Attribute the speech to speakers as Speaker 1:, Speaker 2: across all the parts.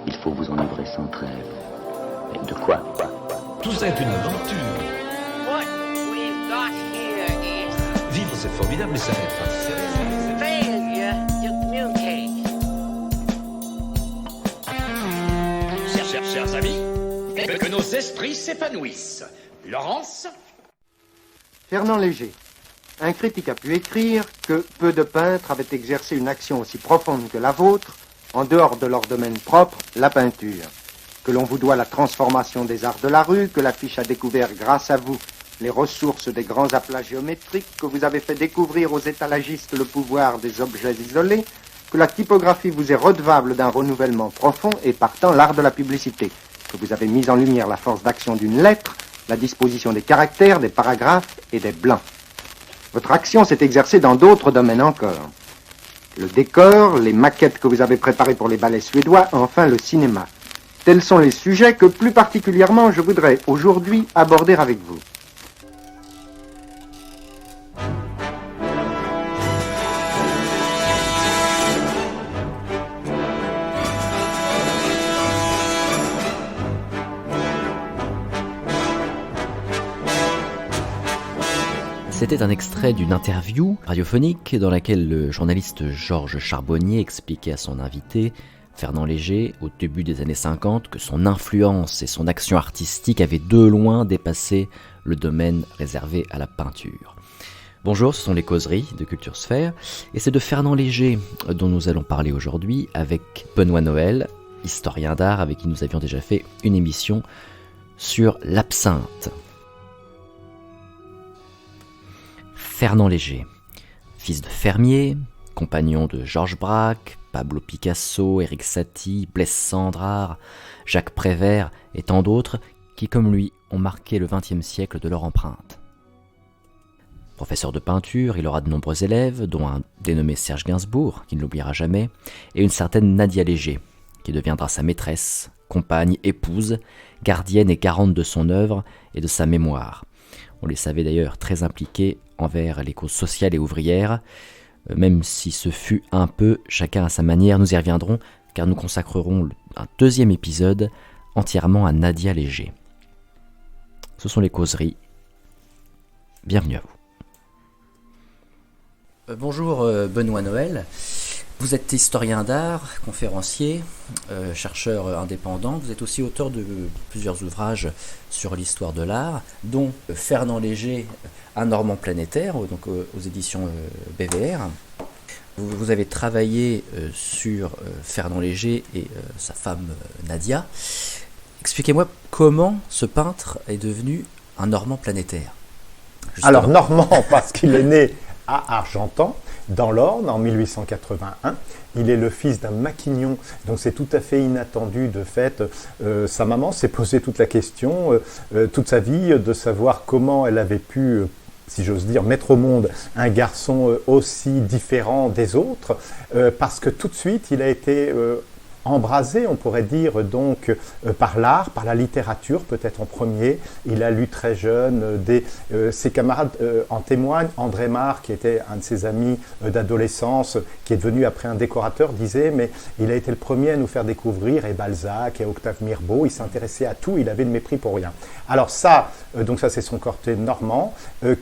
Speaker 1: Il faut vous enivrer sans trêve. Mais de quoi?
Speaker 2: Tout ça est une aventure.
Speaker 3: What we've got here is
Speaker 2: Vivre, c'est formidable, mais ça n'est pas sérieux.
Speaker 3: failure to communicate.
Speaker 4: Chers amis, que nos esprits s'épanouissent. Laurence?
Speaker 5: Fernand Léger. Un critique a pu écrire que peu de peintres avaient exercé une action aussi profonde que la vôtre, en dehors de leur domaine propre, la peinture. Que l'on vous doit la transformation des arts de la rue, que l'affiche a découvert grâce à vous les ressources des grands aplats géométriques, que vous avez fait découvrir aux étalagistes le pouvoir des objets isolés, que la typographie vous est redevable d'un renouvellement profond et partant l'art de la publicité, que vous avez mis en lumière la force d'action d'une lettre, la disposition des caractères, des paragraphes et des blancs. Votre action s'est exercée dans d'autres domaines encore. Le décor, les maquettes que vous avez préparées pour les ballets suédois, enfin le cinéma. Tels sont les sujets que plus particulièrement je voudrais aujourd'hui aborder avec vous.
Speaker 6: C'était un extrait d'une interview radiophonique dans laquelle le journaliste Georges Charbonnier expliquait à son invité, Fernand Léger, au début des années 50, que son influence et son action artistique avaient de loin dépassé le domaine réservé à la peinture. Bonjour, ce sont les causeries de Culture Sphère, et c'est de Fernand Léger dont nous allons parler aujourd'hui avec Benoît Noël, historien d'art avec qui nous avions déjà fait une émission sur l'absinthe. Fernand Léger, fils de fermier, compagnon de Georges Braque, Pablo Picasso, Éric Satie, Blaise Cendrars, Jacques Prévert et tant d'autres qui, comme lui, ont marqué le XXe siècle de leur empreinte. Professeur de peinture, il aura de nombreux élèves, dont un dénommé Serge Gainsbourg, qui ne l'oubliera jamais, et une certaine Nadia Léger, qui deviendra sa maîtresse, compagne, épouse, gardienne et garante de son œuvre et de sa mémoire. On les savait d'ailleurs très impliqués envers les causes sociales et ouvrières, même si ce fut un peu chacun à sa manière, nous y reviendrons, car nous consacrerons un deuxième épisode entièrement à Nadia Léger. Ce sont les causeries. Bienvenue à vous. Bonjour Benoît Noël. Vous êtes historien d'art, conférencier, chercheur indépendant. Vous êtes aussi auteur de plusieurs ouvrages sur l'histoire de l'art, dont Fernand Léger, Un Normand planétaire, donc aux éditions BVR. Vous avez travaillé sur Fernand Léger et sa femme Nadia. Expliquez-moi comment ce peintre est devenu un Normand planétaire.
Speaker 7: Justement. Alors Normand parce qu'il est né à Argentan, dans l'Orne, en 1881. Il est le fils d'un maquignon, donc c'est tout à fait inattendu de fait. Sa maman s'est posé toute la question, toute sa vie, de savoir comment elle avait pu, si j'ose dire, mettre au monde un garçon aussi différent des autres, parce que tout de suite, il a été embrasé, on pourrait dire, donc par l'art, par la littérature, peut-être en premier. Il a lu très jeune, ses camarades en témoignent. André Marc, qui était un de ses amis d'adolescence, qui est devenu après un décorateur, disait, mais il a été le premier à nous faire découvrir, et Balzac, et Octave Mirbeau, il s'intéressait à tout, il avait le mépris pour rien. Alors ça, donc ça c'est son côté normand,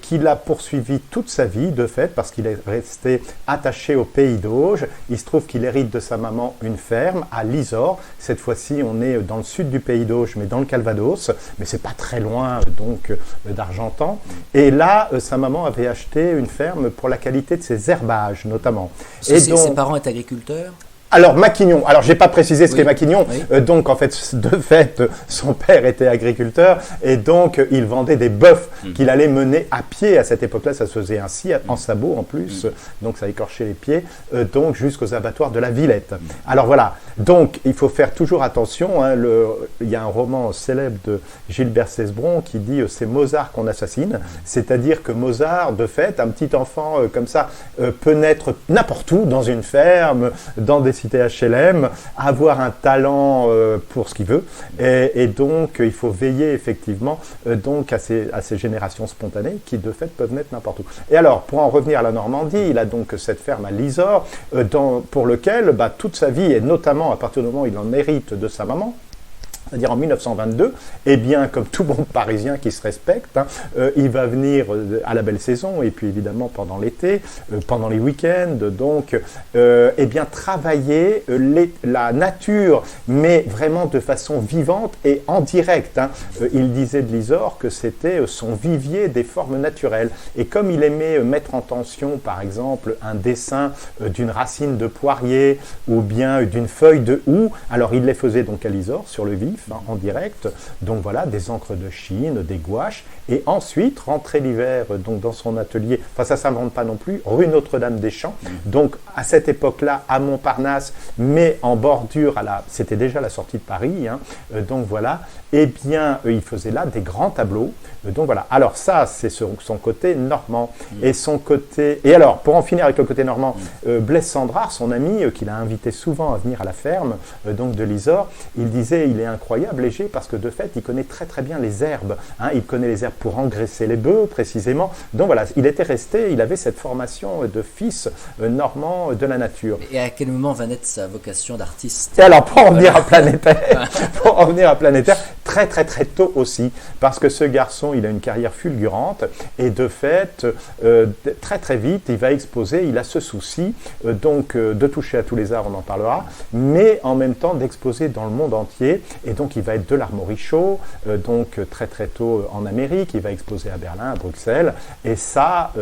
Speaker 7: qu'il a poursuivi toute sa vie, de fait, parce qu'il est resté attaché au pays d'Auge. Il se trouve qu'il hérite de sa maman une ferme, à Lisor. Cette fois-ci, on est dans le sud du pays d'Auge, mais dans le Calvados, mais c'est pas très loin donc d'Argentan. Et là, sa maman avait acheté une ferme pour la qualité de ses herbages, notamment.
Speaker 6: Et donc, ses parents étaient agriculteurs ?
Speaker 7: Alors, Maquignon, alors j'ai pas précisé ce qu'est Maquignon, donc en fait, de fait, son père était agriculteur et donc il vendait des bœufs qu'il allait mener à pied. À cette époque-là, ça se faisait ainsi, en sabot en plus, donc ça écorchait les pieds, donc jusqu'aux abattoirs de la Villette. Alors voilà, donc il faut faire toujours attention, hein, il y a un roman célèbre de Gilbert Cesbron qui dit « c'est Mozart qu'on assassine », c'est-à-dire que Mozart, de fait, un petit enfant comme ça, peut naître n'importe où, dans une ferme, dans des cité HLM, avoir un talent pour ce qu'il veut. Et donc, il faut veiller effectivement donc à ces générations spontanées qui, de fait, peuvent naître n'importe où. Et alors, pour en revenir à la Normandie, il a donc cette ferme à Lisor, pour lequel toute sa vie, et notamment à partir du moment où il en hérite de sa maman, c'est-à-dire en 1922, eh bien, comme tout bon Parisien qui se respecte, il va venir à la belle saison, et puis évidemment pendant l'été, pendant les week-ends, donc, eh bien, travailler la nature, mais vraiment de façon vivante et en direct. Il disait de Lisor que c'était son vivier des formes naturelles. Et comme il aimait mettre en tension, par exemple, un dessin d'une racine de poirier ou bien d'une feuille de houx, alors il les faisait donc à Lisor, sur le vif, en direct, donc voilà, des encres de Chine, des gouaches, et ensuite, rentrer l'hiver donc dans son atelier, enfin ça s'invente pas non plus, rue Notre-Dame-des-Champs, donc à cette époque-là, à Montparnasse, mais en bordure, c'était déjà la sortie de Paris, donc voilà, eh bien, il faisait là des grands tableaux, donc voilà, alors ça, c'est son côté normand, et son côté, et alors, pour en finir avec le côté normand, Blaise Cendrars, son ami, qu'il a invité souvent à venir à la ferme, donc de Lisor, il disait, il est incroyable, Léger, parce que de fait, il connaît très très bien les herbes. Il connaît les herbes pour engraisser les bœufs, précisément. Donc voilà, il était resté, il avait cette formation de fils normand de la nature.
Speaker 6: Et à quel moment va naître sa vocation d'artiste?
Speaker 7: Et alors, pour en venir à Planétaire, très très très tôt aussi, parce que ce garçon, il a une carrière fulgurante, et de fait, très très vite, il va exposer, il a ce souci, donc de toucher à tous les arts, on en parlera, mais en même temps d'exposer dans le monde entier. Et donc, il va être de l'Armorichaud, donc très très tôt en Amérique, il va exposer à Berlin, à Bruxelles, et ça,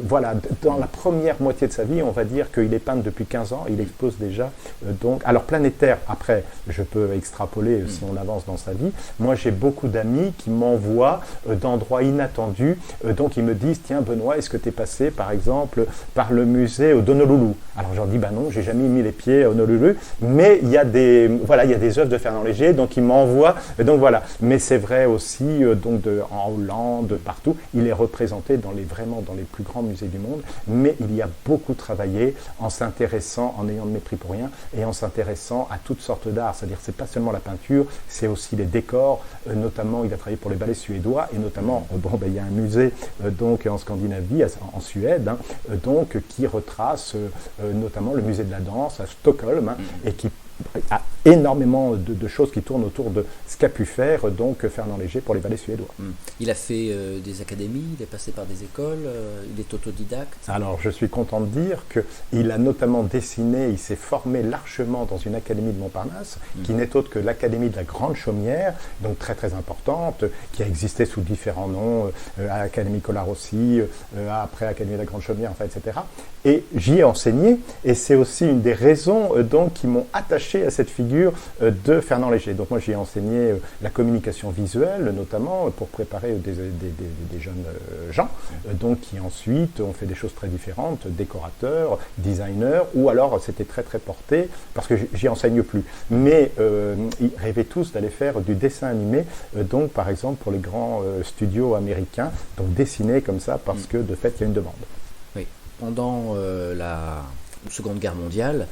Speaker 7: voilà, dans la première moitié de sa vie, on va dire qu'il est peintre depuis 15 ans, il expose déjà, donc, alors Planétaire, après, je peux extrapoler si on avance dans sa vie, moi j'ai beaucoup d'amis qui m'envoient d'endroits inattendus, donc ils me disent, tiens Benoît, est-ce que tu es passé par exemple par le musée d'Honolulu? Alors je leur dis, non, j'ai jamais mis les pieds à Honolulu, mais il y a des œuvres de Fernand Léger, donc il m'envoie, donc voilà, mais c'est vrai aussi, donc en Hollande, partout, il est représenté vraiment dans les plus grands musées du monde, mais il y a beaucoup travaillé en s'intéressant, en ayant de mépris pour rien, et en s'intéressant à toutes sortes d'art, c'est-à-dire c'est pas seulement la peinture, c'est aussi les décors, notamment il a travaillé pour les ballets suédois, et notamment, il y a un musée donc en Scandinavie, en Suède, donc qui retrace notamment le musée de la danse à Stockholm, et qui a énormément de choses qui tournent autour de ce qu'a pu faire donc Fernand Léger pour les ballets suédois.
Speaker 6: Il a fait des académies, il est passé par des écoles, il est autodidacte. Alors
Speaker 7: je suis content de dire qu'il a notamment dessiné, il s'est formé largement dans une académie de Montparnasse, qui n'est autre que l'académie de la Grande Chaumière, donc très très importante, qui a existé sous différents noms, Académie Colarossi, après Académie de la Grande Chaumière, enfin, etc. Et j'y ai enseigné, et c'est aussi une des raisons donc qui m'ont attaché à cette figure de Fernand Léger. Donc moi j'ai enseigné la communication visuelle notamment pour préparer des jeunes gens, donc qui ensuite ont fait des choses très différentes, décorateurs, designers, ou alors c'était très très porté, parce que j'y enseigne plus, mais ils rêvaient tous d'aller faire du dessin animé, donc par exemple pour les grands studios américains, donc dessiner comme ça parce que de fait il y a une demande.
Speaker 6: Oui. Pendant la Seconde Guerre mondiale,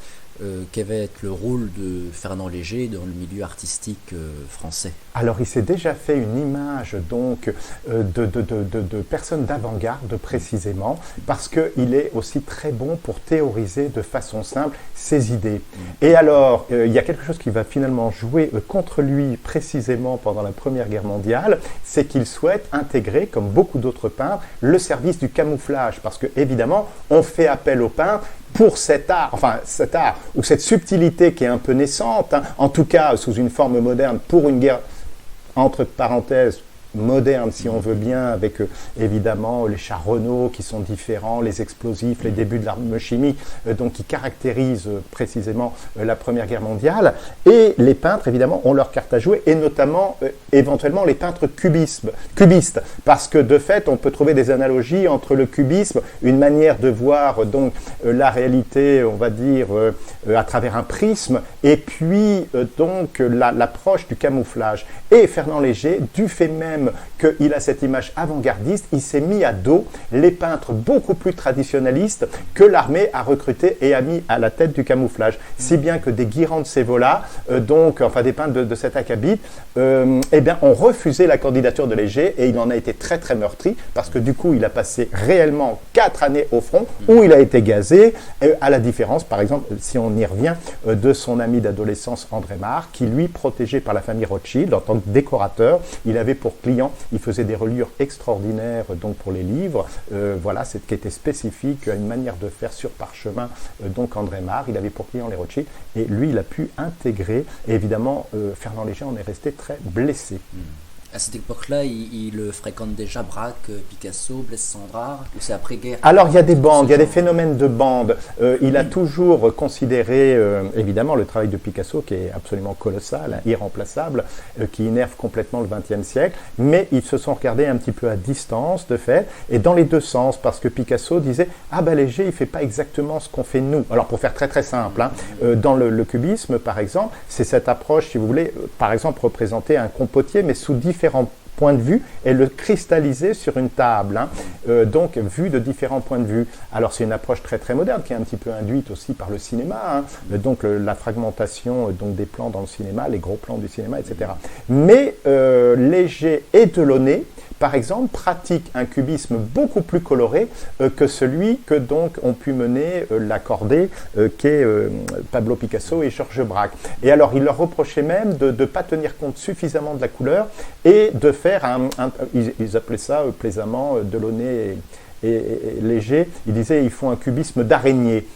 Speaker 6: quel va être le rôle de Fernand Léger dans le milieu artistique français?
Speaker 7: Alors, il s'est déjà fait une image donc de personnes d'avant-garde précisément, parce qu'il est aussi très bon pour théoriser de façon simple ses idées. Et alors, il y a quelque chose qui va finalement jouer contre lui précisément pendant la Première Guerre mondiale, c'est qu'il souhaite intégrer, comme beaucoup d'autres peintres, le service du camouflage, parce que évidemment, on fait appel aux peintres pour cet art, ou cette subtilité qui est un peu naissante, en tout cas sous une forme moderne, pour une guerre, entre parenthèses, moderne si on veut bien, avec évidemment les chars Renault qui sont différents, les explosifs, les débuts de l'arme chimique, donc qui caractérisent précisément la Première Guerre mondiale. Et les peintres évidemment ont leur carte à jouer, et notamment éventuellement les peintres cubistes, parce que de fait on peut trouver des analogies entre le cubisme, une manière de voir donc la réalité, on va dire à travers un prisme, et puis donc l'approche du camouflage. Et Fernand Léger, du fait même même qu'il a cette image avant-gardiste, il s'est mis à dos les peintres beaucoup plus traditionnalistes que l'armée a recrutés et a mis à la tête du camouflage. Si bien que des Guirand de Sévola, des peintres de cet acabit, ont refusé la candidature de Léger et il en a été très très meurtri parce que du coup il a passé réellement 4 années au front où il a été gazé, à la différence par exemple, si on y revient, de son ami d'adolescence André Marre, qui lui, protégé par la famille Rothschild en tant que décorateur, il avait pour client, il faisait des reliures extraordinaires donc pour les livres, c'est qui était spécifique à une manière de faire sur parchemin, donc André Marre, il avait pour client les Rothschild et lui il a pu intégrer, et évidemment Fernand Léger en est resté très blessé.
Speaker 6: À cette époque-là, il fréquente déjà Braque, Picasso, Blaise Cendrars, ou c'est après-guerre?
Speaker 7: Alors, il y a des bandes, il y a des phénomènes de bandes. Il a toujours considéré, évidemment, le travail de Picasso, qui est absolument colossal, irremplaçable, qui innerve complètement le XXe siècle, mais ils se sont regardés un petit peu à distance, de fait, et dans les deux sens, parce que Picasso disait « Ah ben Léger, il ne fait pas exactement ce qu'on fait nous ». Alors, pour faire très très simple, dans le cubisme, par exemple, c'est cette approche, si vous voulez, par exemple, représenter un compotier, mais sous différents points de vue et le cristalliser sur une table, donc vu de différents points de vue. Alors c'est une approche très très moderne qui est un petit peu induite aussi par le cinéma, donc la fragmentation donc des plans dans le cinéma, les gros plans du cinéma, etc. Mais Léger et Delaunay, par exemple, pratiquent un cubisme beaucoup plus coloré que celui que donc ont pu mener l'accordé qu'est Pablo Picasso et Georges Braque. Et alors, il leur reprochait même de ne pas tenir compte suffisamment de la couleur et de faire ils appelaient ça plaisamment Delaunay et Léger, ils disaient ils font un cubisme d'araignée,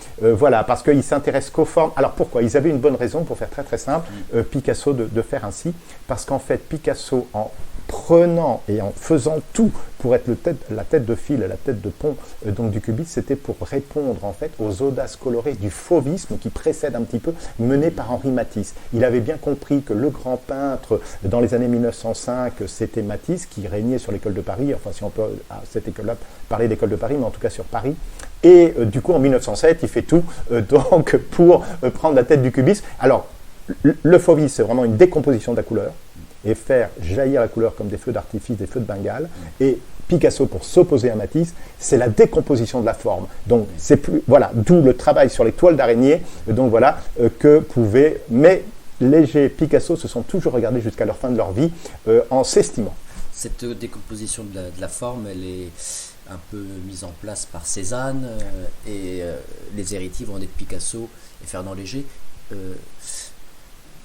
Speaker 7: parce qu'ils s'intéressent qu'aux formes. Alors pourquoi? Ils avaient une bonne raison pour faire très très simple, Picasso de faire ainsi, parce qu'en fait Picasso, en prenant et en faisant tout pour être la tête de fil, la tête de pont donc du cubisme, c'était pour répondre en fait aux audaces colorées du fauvisme qui précède un petit peu, mené par Henri Matisse. Il avait bien compris que le grand peintre dans les années 1905, c'était Matisse qui régnait sur l'école de Paris, enfin si on peut à cette école-là parler d'école de Paris, mais en tout cas sur Paris. Et du coup en 1907, il fait tout donc pour prendre la tête du cubisme. Alors le fauvisme, c'est vraiment une décomposition de la couleur et faire jaillir la couleur comme des feux d'artifice, des feux de Bengale. Et Picasso, pour s'opposer à Matisse, c'est la décomposition de la forme. Donc, c'est plus, d'où le travail sur les toiles d'araignée, que pouvaient, mais Léger et Picasso se sont toujours regardés jusqu'à leur fin de leur vie en s'estimant.
Speaker 6: Cette décomposition de la forme, elle est un peu mise en place par Cézanne, et les héritiers vont être Picasso et Fernand Léger.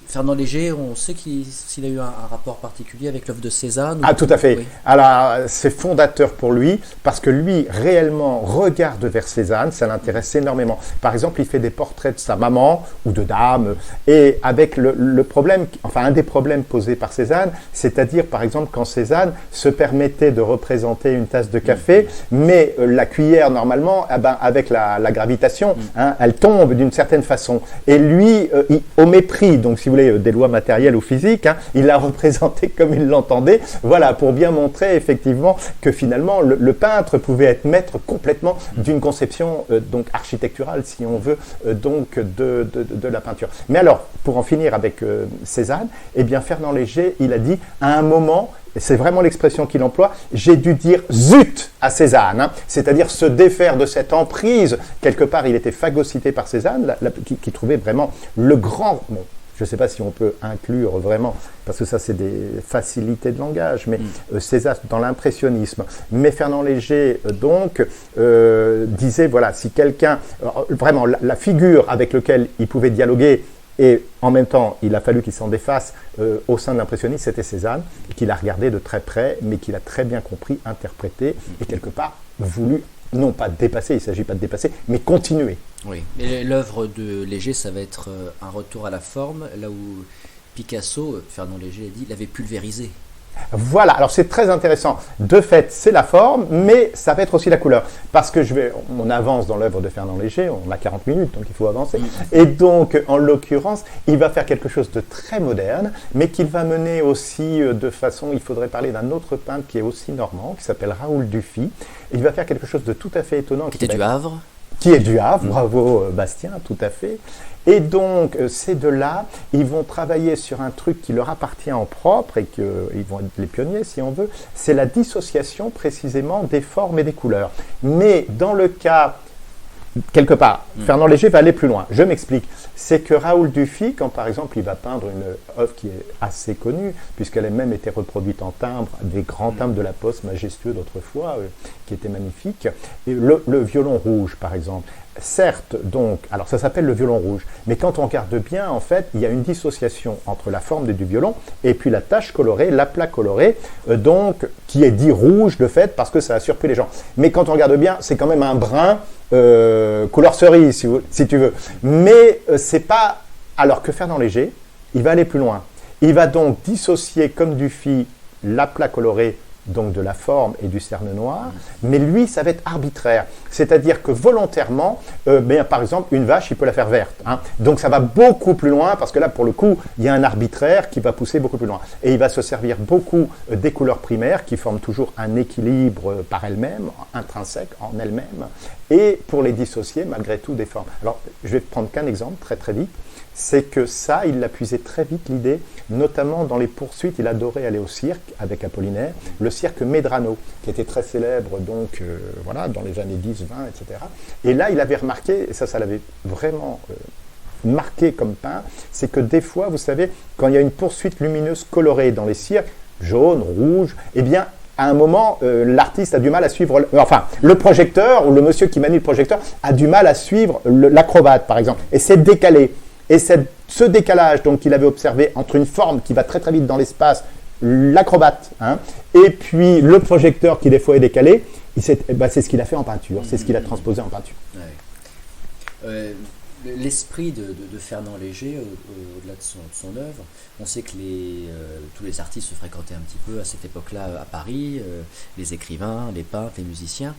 Speaker 6: Fernand Léger, on sait s'il a eu un rapport particulier avec l'œuvre de Cézanne?
Speaker 7: Ah, tout à fait.
Speaker 6: Oui.
Speaker 7: Alors, c'est fondateur pour lui, parce que lui, réellement, regarde vers Cézanne, ça l'intéresse énormément. Par exemple, il fait des portraits de sa maman ou de dames, et avec le problème, un des problèmes posés par Cézanne, c'est-à-dire, par exemple, quand Cézanne se permettait de représenter une tasse de café, mais la cuillère, normalement, avec la gravitation, elle tombe d'une certaine façon. Et lui, au mépris, donc si vous voulez, des lois matérielles ou physiques, il l'a représenté comme il l'entendait, pour bien montrer effectivement que finalement le peintre pouvait être maître complètement d'une conception donc architecturale, si on veut, donc de la peinture. Mais alors, pour en finir avec Cézanne, Fernand Léger, il a dit à un moment, et c'est vraiment l'expression qu'il emploie, j'ai dû dire zut à Cézanne, c'est-à-dire se défaire de cette emprise. Quelque part, il était phagocyté par Cézanne, qui trouvait vraiment le grand... Bon, je ne sais pas si on peut inclure vraiment, parce que ça c'est des facilités de langage, mais Cézanne dans l'impressionnisme. Mais Fernand Léger disait, si quelqu'un, vraiment la figure avec laquelle il pouvait dialoguer, et en même temps il a fallu qu'il s'en défasse au sein de l'impressionnisme, c'était Cézanne, qu'il a regardé de très près, mais qu'il a très bien compris, interprété, et quelque part voulu, non pas dépasser, il ne s'agit pas de dépasser, mais continuer.
Speaker 6: Oui, mais l'œuvre de Léger, ça va être un retour à la forme, là où Picasso, Fernand Léger l'a dit, l'avait pulvérisé.
Speaker 7: Voilà, alors c'est très intéressant. De fait, c'est la forme, mais ça va être aussi la couleur. Parce que on avance dans l'œuvre de Fernand Léger, on a 40 minutes, donc il faut avancer. Et donc, en l'occurrence, il va faire quelque chose de très moderne, mais qu'il va mener aussi de façon, il faudrait parler d'un autre peintre qui est aussi normand, qui s'appelle Raoul Dufy. Il va faire quelque chose de tout à fait étonnant.
Speaker 6: Qui était du Havre ?
Speaker 7: qui est du Havre, bravo Bastien, tout à fait. Et donc, ces deux-là, ils vont travailler sur un truc qui leur appartient en propre et qu'ils vont être les pionniers, si on veut, c'est la dissociation précisément des formes et des couleurs. Mais dans le cas, quelque part, Fernand Léger va aller plus loin. Je m'explique. C'est que Raoul Dufy, quand par exemple il va peindre une œuvre qui est assez connue, puisqu'elle a même été reproduite en timbre, des grands timbres de la Poste majestueux d'autrefois, qui étaient magnifiques, et le violon rouge par exemple. Certes, donc, alors ça s'appelle le violon rouge, mais quand on regarde bien, en fait, il y a une dissociation entre la forme du violon et puis la tache colorée, l'aplat coloré, donc, qui est dit rouge de fait parce que ça a surpris les gens. Mais quand on regarde bien, c'est quand même un brun couleur cerise, si tu veux. Mais c'est pas... Alors que Fernand Léger, il va aller plus loin. Il va donc dissocier, comme Dufy, l'aplat coloré donc de la forme et du cerne noir, mais lui, ça va être arbitraire. C'est-à-dire que volontairement, par exemple, une vache, il peut la faire verte. Hein. Donc ça va beaucoup plus loin, parce que là, pour le coup, il y a un arbitraire qui va pousser beaucoup plus loin. Et il va se servir beaucoup des couleurs primaires, qui forment toujours un équilibre par elles-mêmes, intrinsèque en elles-mêmes, et pour les dissocier, malgré tout, des formes. Alors, je vais prendre qu'un exemple, très très vite. C'est que ça, il l'a puisé très vite, l'idée, notamment dans les poursuites, il adorait aller au cirque avec Apollinaire, le cirque Medrano, qui était très célèbre donc, voilà, dans les années 10, 20, etc. Et là, il avait remarqué, et ça l'avait vraiment marqué comme peint, c'est que des fois, vous savez, quand il y a une poursuite lumineuse colorée dans les cirques, jaune, rouge, eh bien, à un moment, l'artiste a du mal à suivre, le projecteur, ou le monsieur qui manie le projecteur, a du mal à suivre l'acrobate, par exemple, et c'est décalé. Et ce décalage donc qu'il avait observé entre une forme qui va très très vite dans l'espace, l'acrobate, hein, et puis le projecteur qui des fois est décalé, c'est ce qu'il a fait en peinture, c'est ce qu'il a transposé en peinture.
Speaker 6: Ouais. L'esprit de Fernand Léger, au-delà de son œuvre, on sait que tous les artistes se fréquentaient un petit peu à cette époque-là à Paris, les écrivains, les peintres, les musiciens.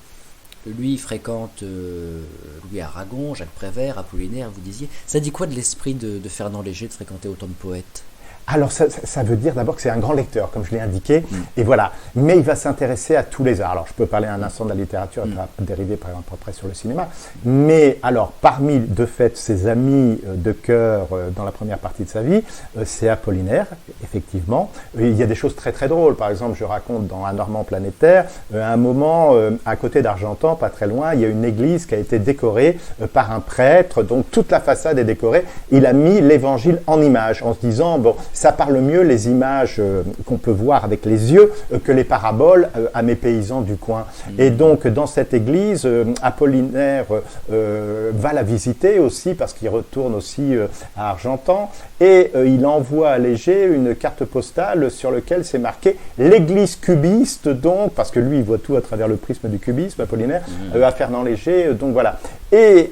Speaker 6: Lui, il fréquente Louis Aragon, Jacques Prévert, Apollinaire, vous disiez. Ça dit quoi de l'esprit de Fernand Léger de fréquenter autant de poètes ?
Speaker 7: Alors, ça veut dire d'abord que c'est un grand lecteur, comme je l'ai indiqué, et voilà. Mais il va s'intéresser à tous les arts. Alors, je peux parler un instant de la littérature, et dériver par exemple après sur le cinéma. Mais alors, parmi, de fait, ses amis de cœur dans la première partie de sa vie, c'est Apollinaire, effectivement. Il y a des choses très très drôles. Par exemple, je raconte dans Un Normand planétaire, à un moment, à côté d'Argentan, pas très loin, il y a une église qui a été décorée par un prêtre. Donc, toute la façade est décorée. Il a mis l'évangile en images, en se disant, bon, ça parle mieux les images qu'on peut voir avec les yeux que les paraboles à mes paysans du coin. Et donc, dans cette église, Apollinaire va la visiter aussi parce qu'il retourne aussi à Argentan et il envoie à Léger une carte postale sur laquelle c'est marqué l'église cubiste, donc, parce que lui, il voit tout à travers le prisme du cubisme, Apollinaire, à Fernand Léger, donc voilà. Et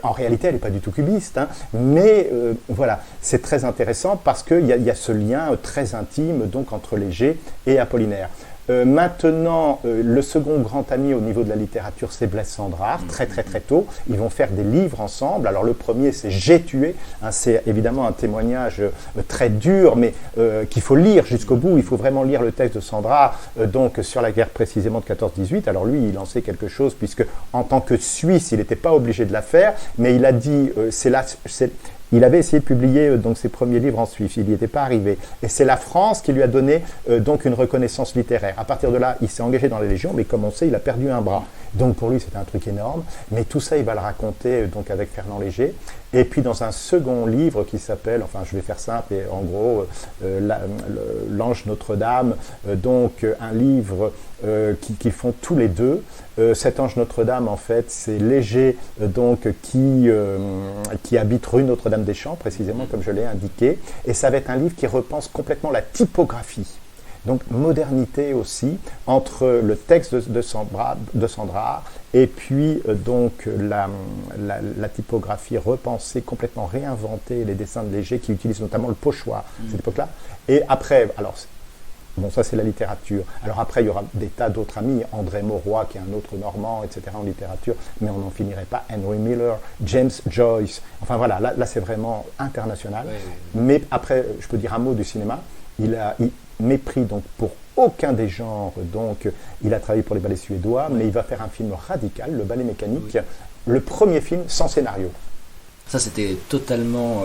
Speaker 7: en réalité, elle n'est pas du tout cubiste, hein, mais voilà, c'est très intéressant parce qu'il y a ce lien très intime donc, entre Léger et Apollinaire. Maintenant, le second grand ami au niveau de la littérature, c'est Blaise Cendrars, très très très tôt. Ils vont faire des livres ensemble. Alors le premier, c'est J'ai tué. Hein, c'est évidemment un témoignage très dur, mais qu'il faut lire jusqu'au bout. Il faut vraiment lire le texte de Cendrars, donc sur la guerre précisément de 14-18. Alors lui, il en sait quelque chose, puisque en tant que Suisse, il n'était pas obligé de la faire, mais il a dit, il avait essayé de publier donc ses premiers livres en Suisse, il n'y était pas arrivé. Et c'est la France qui lui a donné donc une reconnaissance littéraire. À partir de là, il s'est engagé dans les légions, mais comme on sait, il a perdu un bras. Donc pour lui, c'était un truc énorme. Mais tout ça, il va le raconter donc avec Fernand Léger. Et puis dans un second livre qui s'appelle, enfin je vais faire simple, et en gros, L'Ange Notre-Dame, donc un livre qu'ils font tous les deux. Cet Ange Notre-Dame, en fait, c'est Léger donc, qui habite rue Notre-Dame-des-Champs, précisément comme je l'ai indiqué. Et ça va être un livre qui repense complètement la typographie. Donc, modernité aussi, entre le texte de Cendrars et puis donc la typographie repensée, complètement réinventée, les dessins de Léger qui utilisent notamment le pochoir à cette époque-là. Et après, alors, bon, ça c'est la littérature. Alors après, il y aura des tas d'autres amis, André Mauroy qui est un autre Normand, etc. en littérature, mais on n'en finirait pas. Henry Miller, James Joyce, enfin voilà, là c'est vraiment international. Oui. Mais après, je peux dire un mot du cinéma. il mépris donc pour aucun des genres, donc il a travaillé pour les ballets suédois, mais il va faire un film radical, le ballet mécanique, le premier film sans scénario.
Speaker 6: Ça, c'était totalement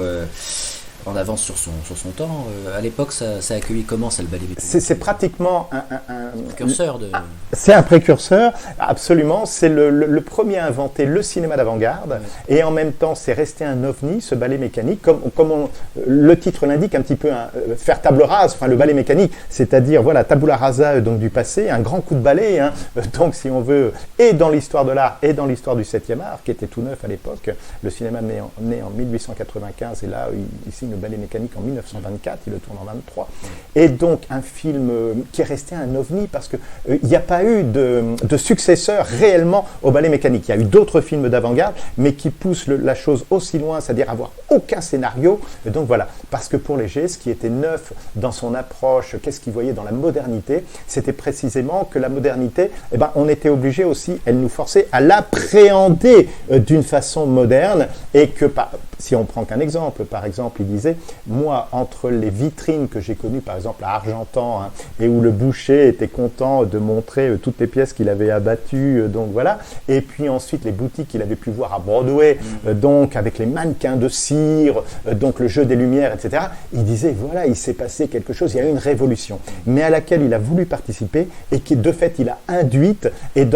Speaker 6: en avance sur son temps. À l'époque, ça a accueilli comment, ça, le ballet mécanique?
Speaker 7: C'est pratiquement un
Speaker 6: précurseur de...
Speaker 7: C'est un précurseur, absolument. C'est le premier à inventer le cinéma d'avant-garde. Et en même temps, c'est resté un ovni, ce ballet mécanique. Comme le titre l'indique, un petit peu faire table rase, enfin le ballet mécanique, c'est-à-dire, voilà, tabula rasa donc, du passé, un grand coup de balai. Hein, donc, si on veut, et dans l'histoire de l'art, et dans l'histoire du 7e art, qui était tout neuf à l'époque. Le cinéma né en 1895, et là, il signe le ballet mécanique en 1924, il le tourne en 23. Et donc, un film qui est resté un ovni, parce qu'il n'y a pas eu de successeur réellement au ballet mécanique. Il y a eu d'autres films d'avant-garde, mais qui poussent la chose aussi loin, c'est-à-dire avoir aucun scénario. Et donc voilà, parce que pour Léger, ce qui était neuf dans son approche, qu'est-ce qu'il voyait dans la modernité, c'était précisément que la modernité, eh ben, on était obligé aussi, elle nous forçait à l'appréhender d'une façon moderne, et que si on prend qu'un exemple, par exemple, il disait, moi, entre les vitrines que j'ai connues, par exemple à Argentan, hein, et où le boucher était content de montrer toutes les pièces qu'il avait abattues, donc voilà, et puis ensuite les boutiques qu'il avait pu voir à Broadway, donc avec les mannequins de cire, donc le jeu des lumières, etc. Il disait, voilà, il s'est passé quelque chose, il y a eu une révolution, mais à laquelle il a voulu participer, et qui, de fait, il a induite, et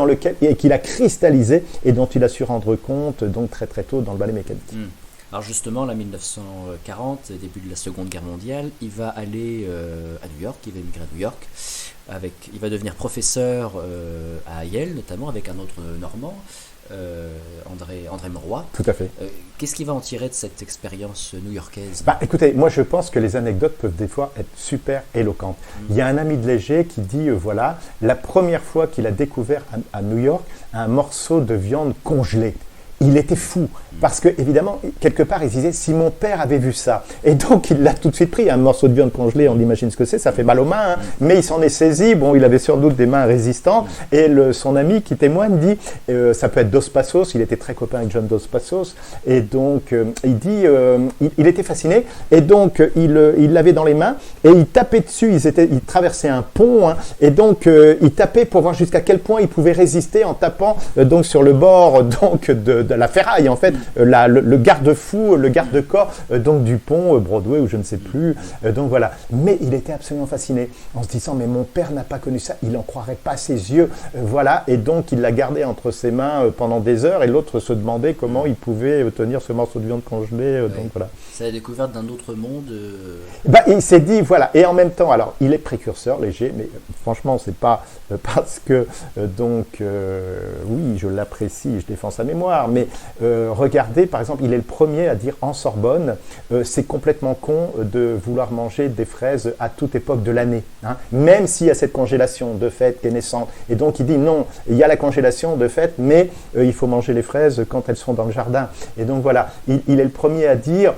Speaker 7: qu'il a cristallisé, et dont il a su rendre compte, donc très très tôt dans le ballet mécanique.
Speaker 6: Alors justement, là, 1940, début de la Seconde Guerre mondiale, il va aller à New York, il va émigrer à New York, il va devenir professeur à Yale, notamment avec un autre Normand, André Mauroy.
Speaker 7: Tout à fait.
Speaker 6: Qu'est-ce qu'il va en tirer de cette expérience new-yorkaise?
Speaker 7: Écoutez, moi je pense que les anecdotes peuvent des fois être super éloquentes. Il y a un ami de Léger qui dit, voilà, la première fois qu'il a découvert à New York un morceau de viande congelée. Il était fou, parce que évidemment, quelque part, il disait, si mon père avait vu ça, et donc il l'a tout de suite pris, un morceau de viande congelée, on imagine ce que c'est, ça fait mal aux mains, hein, mais il s'en est saisi, bon, il avait sans doute des mains résistantes, et son ami qui témoigne dit, ça peut être Dos Passos, il était très copain avec John Dos Passos, et donc il dit, il était fasciné, et donc il l'avait dans les mains, et il tapait dessus, il traversait un pont, hein, et donc il tapait pour voir jusqu'à quel point il pouvait résister en tapant donc sur le bord donc de la ferraille, en fait, le garde-fou, le garde-corps donc du pont Broadway ou je ne sais plus, donc voilà. Mais il était absolument fasciné en se disant, mais mon père n'a pas connu ça, il n'en croirait pas ses yeux, voilà, et donc il l'a gardé entre ses mains pendant des heures, et l'autre se demandait comment il pouvait tenir ce morceau de viande congelée, donc voilà.
Speaker 6: C'est la découverte d'un autre monde.
Speaker 7: Il s'est dit, voilà, et en même temps, alors, il est précurseur, Léger, mais franchement, c'est pas parce que, oui, je l'apprécie, je défends sa mémoire, mais regardez, par exemple, il est le premier à dire en Sorbonne, c'est complètement con de vouloir manger des fraises à toute époque de l'année, hein, même s'il y a cette congélation de fait qui est naissante. Et donc, il dit, non, il y a la congélation de fait, mais il faut manger les fraises quand elles sont dans le jardin. Et donc, voilà, il est le premier à dire,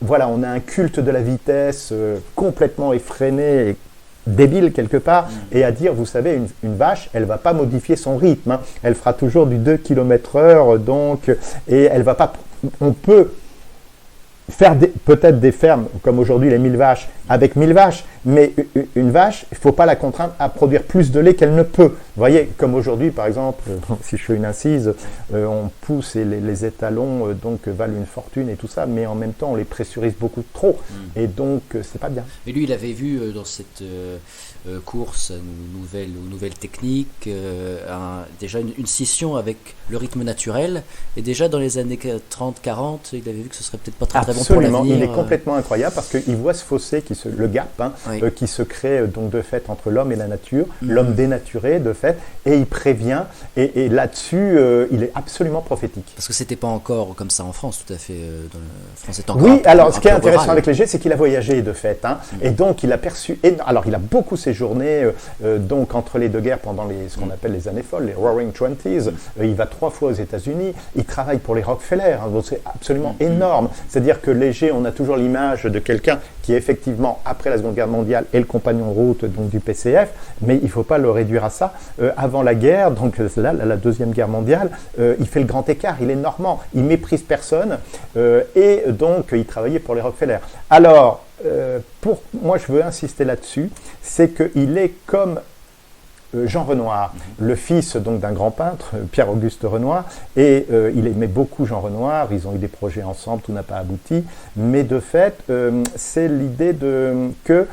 Speaker 7: voilà, on a un culte de la vitesse complètement effréné et débile quelque part, et à dire, vous savez, une vache, elle va pas modifier son rythme, hein, elle fera toujours du 2 km/h, donc, et elle va pas, on peut faire peut-être des fermes, comme aujourd'hui les 1000 vaches, avec 1000 vaches, mais une vache, il ne faut pas la contraindre à produire plus de lait qu'elle ne peut. Vous voyez, comme aujourd'hui, par exemple, si je fais une incise, on pousse et les étalons donc valent une fortune et tout ça, mais en même temps, on les pressurise beaucoup trop, et donc c'est pas bien.
Speaker 6: Mais lui, il avait vu dans cette course aux nouvelles techniques, déjà une scission avec le rythme naturel, et déjà dans les années 30-40, il avait vu que ce serait peut-être pas très bon pour l'avenir.
Speaker 7: Il est complètement incroyable, parce qu'il voit ce fossé, le gap, hein,
Speaker 6: oui.
Speaker 7: Qui se crée donc de fait entre l'homme et la nature, l'homme dénaturé de fait, et il prévient, et là-dessus, il est absolument prophétique.
Speaker 6: Parce que c'était pas encore comme ça en France, tout à fait. France est encore
Speaker 7: oui, alors ce qui est intéressant avec Léger, c'est qu'il a voyagé de fait, hein, et donc il a perçu, alors il a beaucoup séjourné donc entre les deux guerres pendant ce qu'on appelle les années folles, les Roaring Twenties. Il va 3 fois aux États-Unis, il travaille pour les Rockefeller, hein, donc c'est absolument énorme. C'est-à-dire que Léger, on a toujours l'image de quelqu'un qui effectivement, après la Seconde Guerre mondiale, est le compagnon de route donc, du PCF, mais il ne faut pas le réduire à ça. Avant la guerre, donc là, la Deuxième Guerre mondiale, il fait le grand écart, il est normand, il méprise personne, et donc il travaillait pour les Rockefeller. Alors, moi, je veux insister là-dessus, c'est qu'il est comme Jean Renoir, le fils donc d'un grand peintre, Pierre-Auguste Renoir, et il aimait beaucoup Jean Renoir, ils ont eu des projets ensemble, tout n'a pas abouti, mais de fait, c'est l'idée que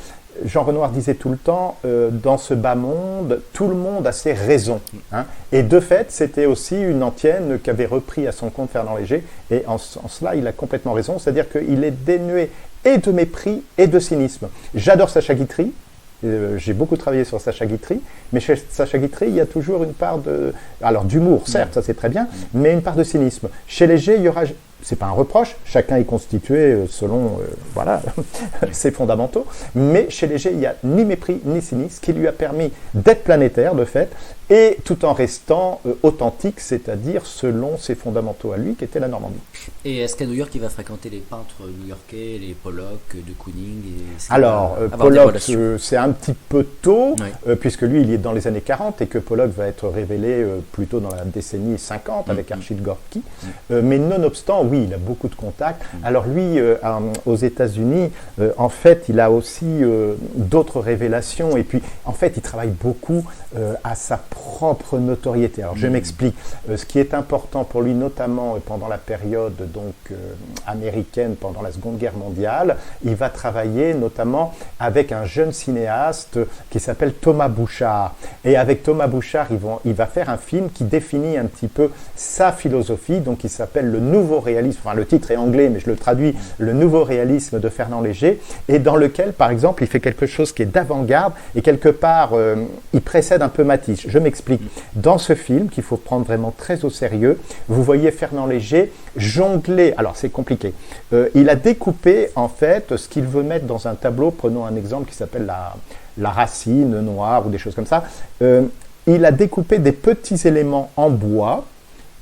Speaker 7: Jean Renoir disait tout le temps, dans ce bas monde, tout le monde a ses raisons. Hein. Et de fait, c'était aussi une antienne qu'avait repris à son compte Fernand Léger, et en cela, il a complètement raison, c'est-à-dire qu'il est dénué et de mépris et de cynisme. J'adore Sacha Guitry, j'ai beaucoup travaillé sur Sacha Guitry, mais chez Sacha Guitry, il y a toujours une part d'humour, certes, ça c'est très bien, mais une part de cynisme. Chez Léger, il y aura, c'est pas un reproche, chacun est constitué selon ses fondamentaux, mais chez Léger, il n'y a ni mépris ni cynisme, ce qui lui a permis d'être planétaire, de fait, et tout en restant authentique, c'est-à-dire selon ses fondamentaux à lui, qui était la Normandie.
Speaker 6: Et est-ce qu'à New York, il va fréquenter les peintres new-yorkais, les Pollock, de Kooning
Speaker 7: Alors, Pollock, c'est un petit peu tôt, puisque lui, il est dans les années 40, et que Pollock va être révélé plutôt dans la décennie 50, avec Archid Gorky. Mais nonobstant, oui, il a beaucoup de contacts. Alors lui, aux États-Unis, en fait, il a aussi d'autres révélations, et puis, en fait, il travaille beaucoup à sa propre notoriété. Alors je m'explique. Ce qui est important pour lui, notamment pendant la période américaine, pendant la Seconde Guerre mondiale, il va travailler notamment avec un jeune cinéaste qui s'appelle Thomas Bouchard. Et avec Thomas Bouchard, il va faire un film qui définit un petit peu sa philosophie, donc il s'appelle Le Nouveau Réalisme. Enfin, le titre est anglais, mais je le traduis, Le Nouveau Réalisme de Fernand Léger, et dans lequel, par exemple, il fait quelque chose qui est d'avant-garde, et quelque part, il précède un peu Matisse. Je m'explique. Dans ce film, qu'il faut prendre vraiment très au sérieux, vous voyez Fernand Léger jongler. Alors, c'est compliqué. Il a découpé, en fait, ce qu'il veut mettre dans un tableau. Prenons un exemple qui s'appelle la racine noire ou des choses comme ça. Il a découpé des petits éléments en bois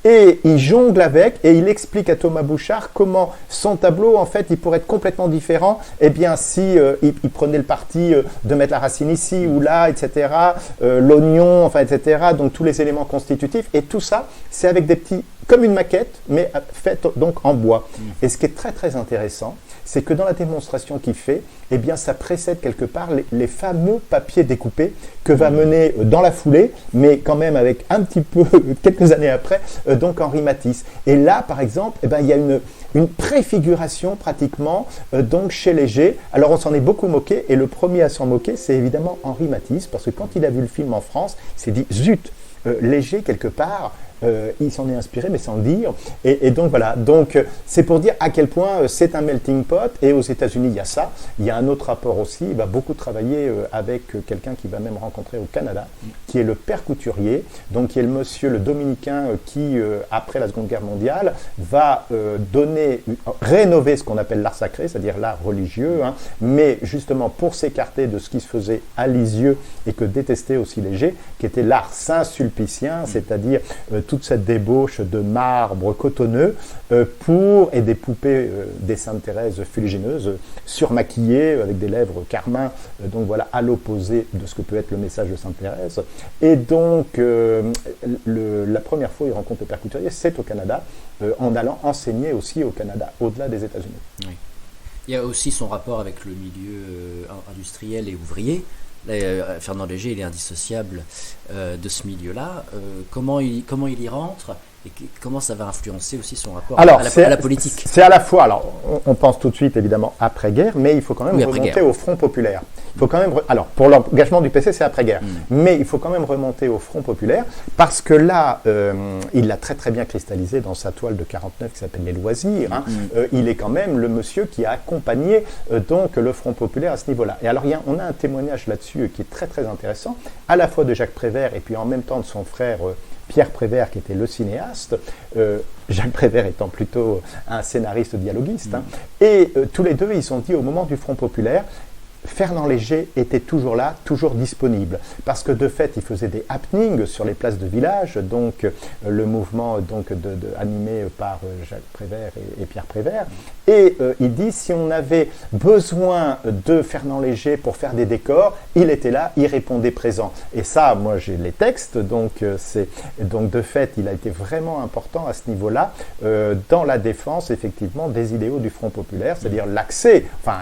Speaker 7: et il jongle avec et il explique à Thomas Bouchard comment son tableau, en fait, il pourrait être complètement différent. Eh bien, si il prenait le parti de mettre la racine ici ou là, etc., l'oignon, enfin, etc., donc tous les éléments constitutifs. Et tout ça, c'est avec des petits, comme une maquette, mais faite donc en bois. Et ce qui est très, très intéressant, c'est que dans la démonstration qu'il fait, eh bien, ça précède quelque part les fameux papiers découpés que va mener dans la foulée, mais quand même avec un petit peu, quelques années après, donc Henri Matisse. Et là, par exemple, eh bien, il y a une préfiguration pratiquement donc chez Léger. Alors, on s'en est beaucoup moqué, et le premier à s'en moquer, c'est évidemment Henri Matisse, parce que quand il a vu le film en France, il s'est dit, zut, Léger, quelque part, il s'en est inspiré, mais sans le dire. Et donc voilà. Donc c'est pour dire à quel point c'est un melting pot. Et aux États-Unis, il y a ça. Il y a un autre rapport aussi. Il va beaucoup travailler avec quelqu'un qu'il va même rencontrer au Canada, qui est le père Couturier, donc qui est le monsieur, le dominicain, qui après la Seconde Guerre mondiale va rénover ce qu'on appelle l'art sacré, c'est-à-dire l'art religieux, hein, mais justement pour s'écarter de ce qui se faisait à Lisieux et que détestait aussi Léger, qui était l'art saint-sulpicien, c'est-à-dire toute cette débauche de marbre cotonneux et des poupées des Saintes Thérèse fuligineuses surmaquillées avec des lèvres carmin, donc voilà, à l'opposé de ce que peut être le message de Sainte Thérèse. Et donc la première fois où il rencontre le père Couturier, c'est au Canada, en allant enseigner aussi au Canada, au-delà des États-Unis.
Speaker 6: Oui. Il y a aussi son rapport avec le milieu industriel et ouvrier. Fernand Léger, il est indissociable de ce milieu-là. Comment il y rentre et comment ça va influencer aussi son rapport à la politique?
Speaker 7: C'est à la fois, alors on pense tout de suite évidemment après-guerre, mais il faut quand même remonter au Front populaire. Il faut quand même, alors pour l'engagement du PC, c'est après-guerre, mais il faut quand même remonter au Front populaire parce que là, il l'a très très bien cristallisé dans sa toile de 49 qui s'appelle Les Loisirs. Hein. Il est quand même le monsieur qui a accompagné donc le Front populaire à ce niveau-là. Et alors on a un témoignage là-dessus qui est très très intéressant, à la fois de Jacques Prévert et puis en même temps de son frère Pierre Prévert qui était le cinéaste, Jacques Prévert étant plutôt un scénariste dialoguiste. Hein. Et tous les deux, ils ont dit au moment du Front populaire, Fernand Léger était toujours là, toujours disponible, parce que de fait, il faisait des happenings sur les places de village, donc le mouvement donc, animé par Jacques Prévert et Pierre Prévert, et il dit, si on avait besoin de Fernand Léger pour faire des décors, il était là, il répondait présent. Et ça, moi j'ai les textes, donc de fait, il a été vraiment important à ce niveau-là, dans la défense, effectivement, des idéaux du Front populaire, c'est-à-dire l'accès, enfin,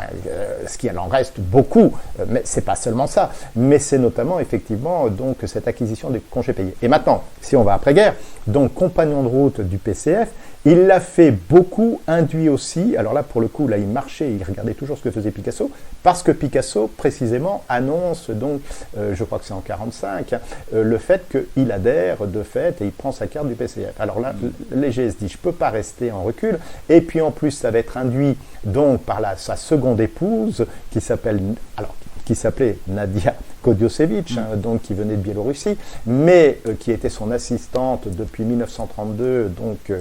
Speaker 7: ce qui en reste beaucoup, mais c'est pas seulement ça, mais c'est notamment effectivement donc cette acquisition des congés payés. Et maintenant, si on va après-guerre, donc compagnon de route du PCF, il l'a fait beaucoup, induit aussi, alors là pour le coup, là il marchait, il regardait toujours ce que faisait Picasso, parce que Picasso précisément annonce donc, je crois que c'est en 1945, le fait qu'il adhère de fait et il prend sa carte du PCF. Alors là, Léger se dit, je peux pas rester en recul, et puis en plus ça va être induit donc par sa seconde épouse qui s'appelait Nadia Kodiosevitch, donc qui venait de Biélorussie, mais qui était son assistante depuis 1932, donc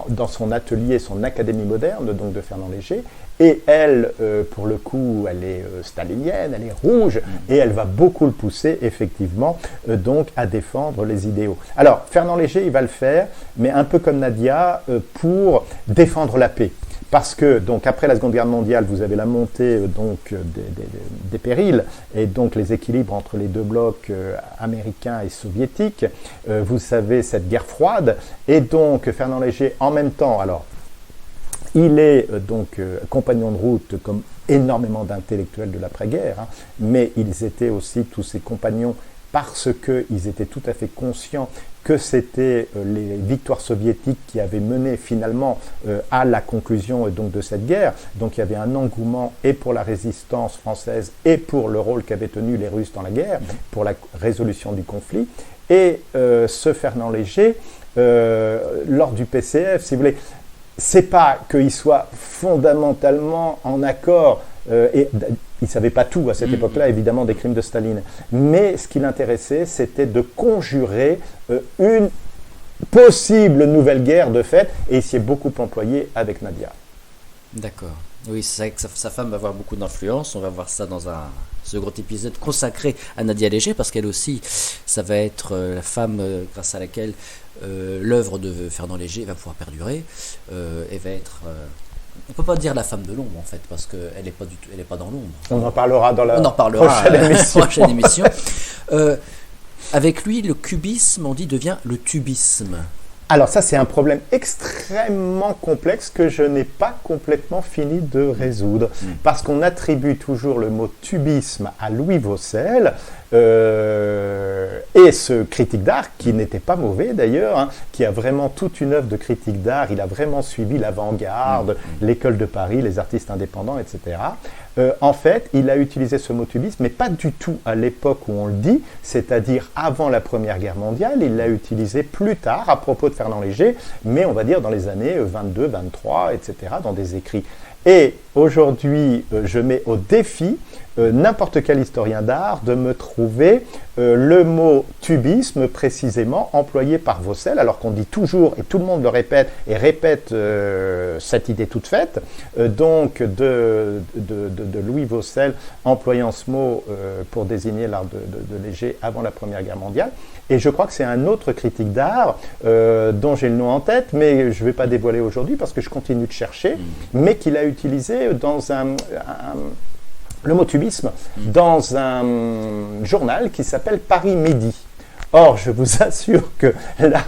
Speaker 7: dans son atelier, son académie moderne, donc de Fernand Léger. Et elle, pour le coup, elle est stalinienne, elle est rouge, et elle va beaucoup le pousser, effectivement, donc à défendre les idéaux. Alors, Fernand Léger, il va le faire, mais un peu comme Nadia, pour défendre la paix. Parce que, donc, après la Seconde Guerre mondiale, vous avez la montée donc, des périls et donc les équilibres entre les deux blocs américains et soviétiques. Vous savez, cette guerre froide. Et donc, Fernand Léger, en même temps, alors, il est donc compagnon de route comme énormément d'intellectuels de l'après-guerre, hein, mais ils étaient aussi tous ses compagnons parce qu'ils étaient tout à fait conscients que c'était les victoires soviétiques qui avaient mené finalement à la conclusion donc, de cette guerre. Donc il y avait un engouement et pour la résistance française et pour le rôle qu'avaient tenu les Russes dans la guerre, pour la résolution du conflit. Et ce Fernand Léger, lors du PCF, si vous voulez, c'est pas qu'il soit fondamentalement en accord, et il ne savait pas tout à cette époque-là, évidemment, des crimes de Staline, mais ce qui l'intéressait, c'était de conjurer une possible nouvelle guerre de fait, et il s'y est beaucoup employé avec Nadia.
Speaker 6: D'accord. Oui, c'est vrai que sa femme va avoir beaucoup d'influence. On va voir ça dans ce gros épisode consacré à Nadia Léger, parce qu'elle aussi, ça va être la femme grâce à laquelle l'œuvre de Fernand Léger va pouvoir perdurer et va être... on ne peut pas dire la femme de l'ombre en fait, parce qu'elle n'est pas du tout, elle est pas dans l'ombre.
Speaker 7: On en parlera dans la
Speaker 6: prochaine émission. Avec lui, le cubisme, on dit, devient le tubisme.
Speaker 7: Alors ça, c'est un problème extrêmement complexe que je n'ai pas complètement fini de résoudre, parce qu'on attribue toujours le mot tubisme à Louis Vaucel, et ce critique d'art, qui n'était pas mauvais d'ailleurs, hein, qui a vraiment toute une œuvre de critique d'art, il a vraiment suivi l'avant-garde, l'école de Paris, les artistes indépendants, etc. En fait, il a utilisé ce mot tubisme, mais pas du tout à l'époque où on le dit, c'est-à-dire avant la Première Guerre mondiale. Il l'a utilisé plus tard, à propos de Fernand Léger, mais on va dire dans les années 22, 23, etc., dans des écrits. Et aujourd'hui, je mets au défi n'importe quel historien d'art de me trouver le mot tubisme précisément employé par Vaucel, alors qu'on dit toujours, et tout le monde le répète, et répète cette idée toute faite, donc de Louis Vaucel employant ce mot pour désigner l'art de Léger avant la Première Guerre mondiale. Et je crois que c'est un autre critique d'art dont j'ai le nom en tête, mais je ne vais pas dévoiler aujourd'hui parce que je continue de chercher, mais qu'il a utilisé dans le mot tubisme dans un journal qui s'appelle Paris Midi. Or, je vous assure que là,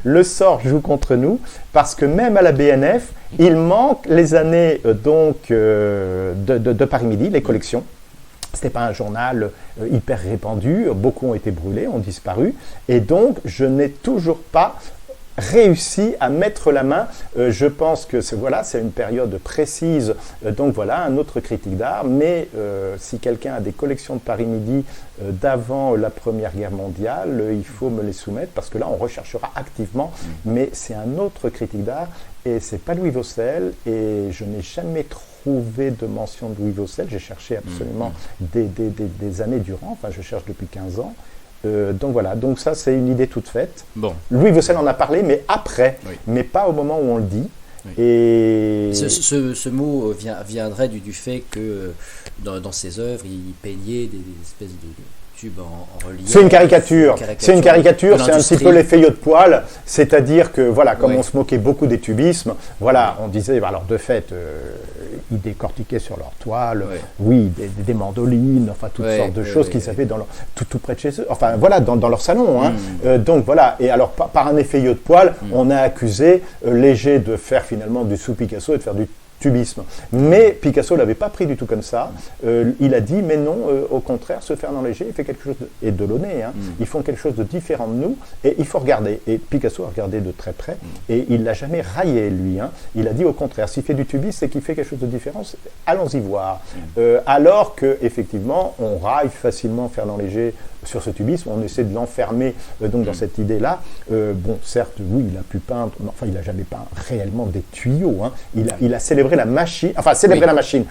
Speaker 7: le sort joue contre nous, parce que même à la BNF, il manque les années de Paris Midi, les collections. Ce n'était pas un journal hyper répandu, beaucoup ont été brûlés, ont disparu, et donc je n'ai toujours pas réussi à mettre la main. Je pense que c'est une période précise, donc voilà, un autre critique d'art, mais si quelqu'un a des collections de Paris Midi d'avant la Première Guerre mondiale, il faut me les soumettre, parce que là on recherchera activement, mais c'est un autre critique d'art, et c'est pas Louis Vaucel, et je n'ai jamais trouvé de mention de Louis Vaucel, j'ai cherché absolument des années durant, enfin je cherche depuis 15 ans. Donc voilà, donc ça c'est une idée toute faite.
Speaker 6: Bon.
Speaker 7: Louis Vaucel en a parlé, mais après, mais pas au moment où on le dit.
Speaker 6: Oui.
Speaker 7: Et
Speaker 6: Ce mot viendrait du fait que dans ses œuvres, il peignait des espèces de tubes en relief.
Speaker 7: c'est une caricature. C'est une caricature, c'est un petit peu les feuillots de poil. C'est-à-dire que, voilà, comme
Speaker 6: Ouais.
Speaker 7: on se moquait beaucoup des tubismes, voilà, on disait, alors de fait, ils décortiquaient sur leur toile,
Speaker 6: Ouais.
Speaker 7: oui, des mandolines, enfin toutes
Speaker 6: Ouais,
Speaker 7: sortes de
Speaker 6: ouais,
Speaker 7: choses
Speaker 6: ouais,
Speaker 7: qu'ils
Speaker 6: ouais.
Speaker 7: avaient dans leur, tout près de chez eux, enfin voilà, dans leur salon. Hein. Donc voilà, et alors par un effeuillot de poil, on a accusé Léger de faire finalement du sous Picasso et de faire du tubisme. Mais Picasso ne l'avait pas pris du tout comme ça. Il a dit, mais non, au contraire, ce Fernand Léger, il fait quelque chose, et Delaunay, hein, ils font quelque chose de différent de nous, et il faut regarder. Et Picasso a regardé de très près, et il ne l'a jamais raillé, lui. Hein. Il a dit, au contraire, s'il fait du tubisme, c'est qu'il fait quelque chose de différent, allons-y voir. Alors qu'effectivement, on raille facilement Fernand Léger sur ce tubisme, on essaie de l'enfermer donc dans cette idée-là. Bon, certes, oui, il a pu peindre, mais enfin, il n'a jamais peint réellement des tuyaux. Hein. Il a célébré la machine, enfin, célébré la machine.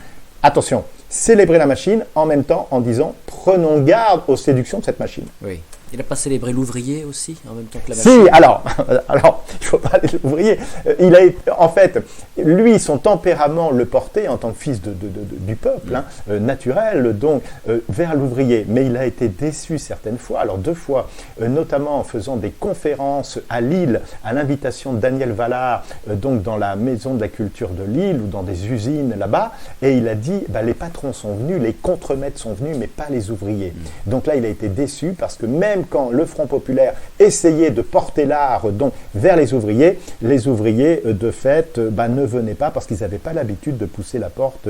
Speaker 7: Attention, célébrer la machine en même temps en disant prenons garde aux séductions de cette machine.
Speaker 6: Oui. Il n'a pas célébré l'ouvrier aussi, en même temps que la machine?
Speaker 7: Si, alors, il ne faut pas aller l'ouvrier. Il a été, en fait, lui, son tempérament le portait en tant que fils du peuple, hein, naturel, donc vers l'ouvrier. Mais il a été déçu certaines fois, alors 2 fois, notamment en faisant des conférences à Lille, à l'invitation de Daniel Vallard, donc dans la maison de la culture de Lille ou dans des usines là-bas. Et il a dit, les patrons sont venus, les contremaîtres sont venus, mais pas les ouvriers. Donc là, il a été déçu parce que même quand le Front populaire essayait de porter l'art donc vers les ouvriers de fait ne venaient pas parce qu'ils n'avaient pas l'habitude de pousser la porte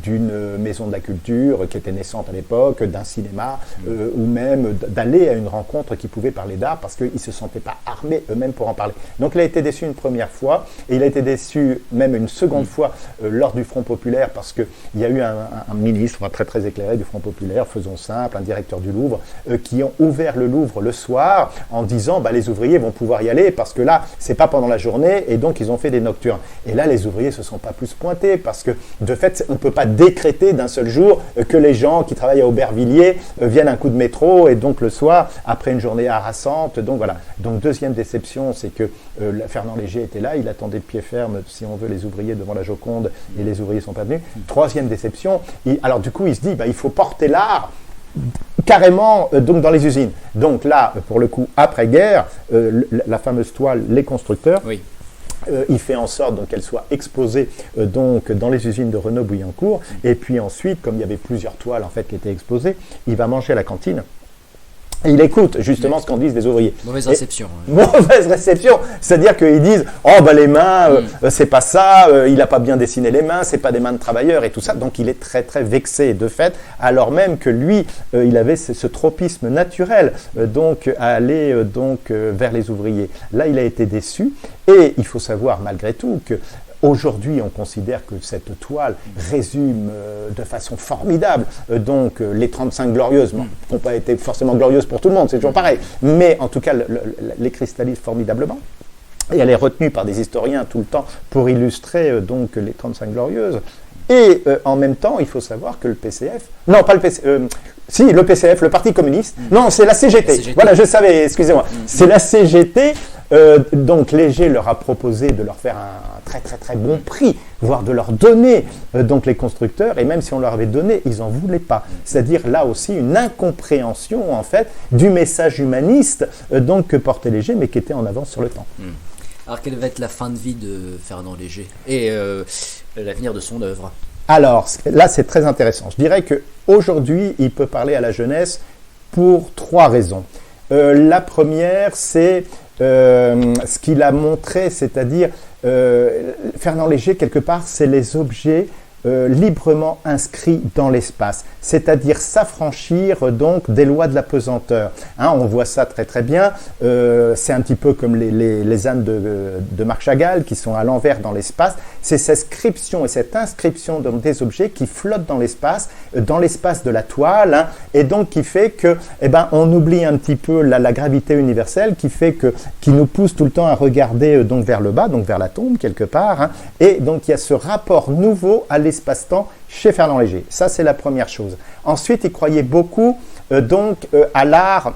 Speaker 7: d'une maison de la culture qui était naissante à l'époque, d'un cinéma ou même d'aller à une rencontre qui pouvait parler d'art parce qu'ils ne se sentaient pas armés eux-mêmes pour en parler. Donc il a été déçu une première fois et il a été déçu même une seconde fois lors du Front populaire parce qu'il y a eu un ministre très très éclairé du Front populaire, faisons simple, un directeur du Louvre, qui ont ouvert le Louvre le soir en disant les ouvriers vont pouvoir y aller parce que là c'est pas pendant la journée et donc ils ont fait des nocturnes. Et là les ouvriers se sont pas plus pointés parce que de fait on peut pas décréter d'un seul jour que les gens qui travaillent à Aubervilliers viennent un coup de métro et donc le soir après une journée harassante. Donc voilà. Donc deuxième déception, c'est que Fernand Léger était là, il attendait de pied ferme si on veut les ouvriers devant la Joconde et les ouvriers sont pas venus. Troisième déception, alors du coup il se dit il faut porter l'art carrément donc dans les usines. Donc là, pour le coup, après-guerre, la fameuse toile Les Constructeurs,
Speaker 6: Oui.
Speaker 7: il fait en sorte donc qu'elle soit exposée donc dans les usines de Renault-Bouillancourt. Et puis ensuite, comme il y avait plusieurs toiles en fait qui étaient exposées, il va manger à la cantine. Et il écoute justement ce qu'en disent les ouvriers.
Speaker 6: Mauvaise réception.
Speaker 7: Mauvaise réception, c'est-à-dire qu'ils disent les mains, c'est pas ça, il a pas bien dessiné les mains, c'est pas des mains de travailleurs et tout ça. Donc il est très très vexé de fait, alors même que lui, il avait ce tropisme naturel donc à aller vers les ouvriers. Là, il a été déçu et il faut savoir malgré tout que aujourd'hui, on considère que cette toile résume de façon formidable donc les 35 glorieuses, qui n'ont pas été forcément glorieuses pour tout le monde, c'est toujours pareil, mais en tout cas les cristallise formidablement. Et elle est retenue par des historiens tout le temps pour illustrer donc les 35 glorieuses. Et en même temps, il faut savoir que le PCF, non pas le PCF, si le PCF, le Parti communiste, non c'est la CGT. Voilà, je savais, excusez-moi, c'est la CGT. Donc Léger leur a proposé de leur faire un très très très bon prix, voire de leur donner donc les constructeurs, et même si on leur avait donné, ils n'en voulaient pas. C'est-à-dire là aussi une incompréhension en fait du message humaniste donc que portait Léger, mais qui était en avance sur le temps.
Speaker 6: Alors quelle va être la fin de vie de Fernand Léger et l'avenir de son œuvre?
Speaker 7: Alors là c'est très intéressant. Je dirais qu'aujourd'hui il peut parler à la jeunesse pour 3 raisons. La première, c'est ce qu'il a montré, c'est-à-dire Fernand Léger, quelque part, c'est les objets librement inscrits dans l'espace, c'est-à-dire s'affranchir donc des lois de la pesanteur. On voit ça très très bien, c'est un petit peu comme les ânes de Marc Chagall qui sont à l'envers dans l'espace, c'est cette inscription et cette inscription des objets qui flottent dans l'espace de la toile, et donc qui fait que on oublie un petit peu la gravité universelle qui nous pousse tout le temps à regarder donc vers le bas, donc vers la tombe quelque part, et donc il y a ce rapport nouveau à l'espace-temps chez Fernand Léger. Ça, c'est la première chose. Ensuite, il croyait beaucoup à l'art,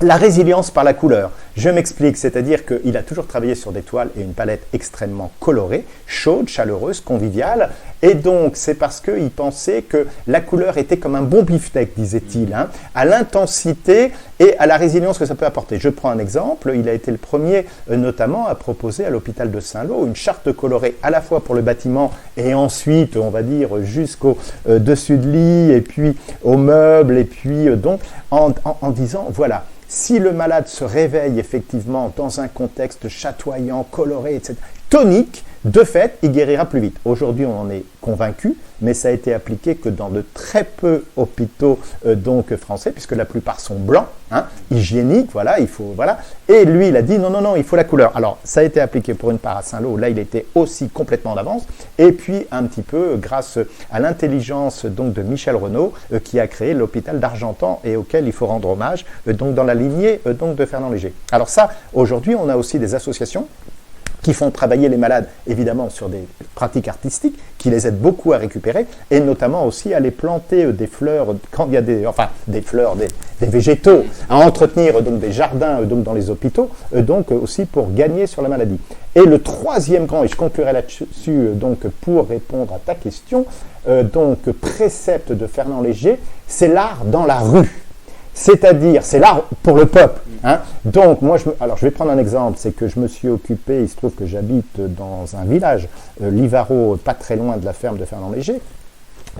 Speaker 7: la résilience par la couleur. Je m'explique, c'est-à-dire qu'il a toujours travaillé sur des toiles et une palette extrêmement colorée, chaude, chaleureuse, conviviale. Et donc, c'est parce qu'il pensait que la couleur était comme un bon beefsteak, disait-il, hein, à l'intensité et à la résilience que ça peut apporter. Je prends un exemple, il a été le premier notamment à proposer à l'hôpital de Saint-Lô une charte colorée à la fois pour le bâtiment et ensuite, on va dire, jusqu'au dessus de lit et puis aux meubles et puis donc en disant, voilà, si le malade se réveille effectivement dans un contexte chatoyant, coloré, etc., tonique, de fait, il guérira plus vite. Aujourd'hui, on en est convaincu, mais ça a été appliqué que dans de très peu hôpitaux donc français, puisque la plupart sont blancs, hein, hygiéniques, voilà, il faut, voilà. Et lui, il a dit non, il faut la couleur. Alors, ça a été appliqué pour une part à Saint-Lô, là, il était aussi complètement d'avance, et puis un petit peu grâce à l'intelligence donc de Michel Renaud, qui a créé l'hôpital d'Argentan et auquel il faut rendre hommage, donc dans la lignée donc de Fernand Léger. Alors ça, aujourd'hui, on a aussi des associations qui font travailler les malades, évidemment, sur des pratiques artistiques, qui les aident beaucoup à récupérer, et notamment aussi à les planter des fleurs, quand il y a des fleurs, des végétaux, à entretenir donc des jardins donc dans les hôpitaux, donc aussi pour gagner sur la maladie. Et le troisième grand, et je conclurai là-dessus, donc pour répondre à ta question, donc précepte de Fernand Léger, c'est l'art dans la rue. C'est-à-dire, c'est l'art pour le peuple. Hein. Donc, moi, je vais prendre un exemple, c'est que je me suis occupé, il se trouve que j'habite dans un village, Livaro, pas très loin de la ferme de Fernand Léger,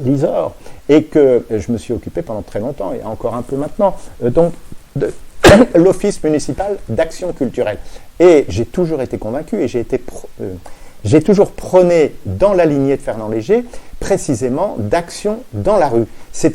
Speaker 7: l'Isor, et que je me suis occupé pendant très longtemps, et encore un peu maintenant, donc de l'Office municipal d'action culturelle. Et j'ai toujours été convaincu, et j'ai toujours prôné dans la lignée de Fernand Léger, précisément d'action dans la rue.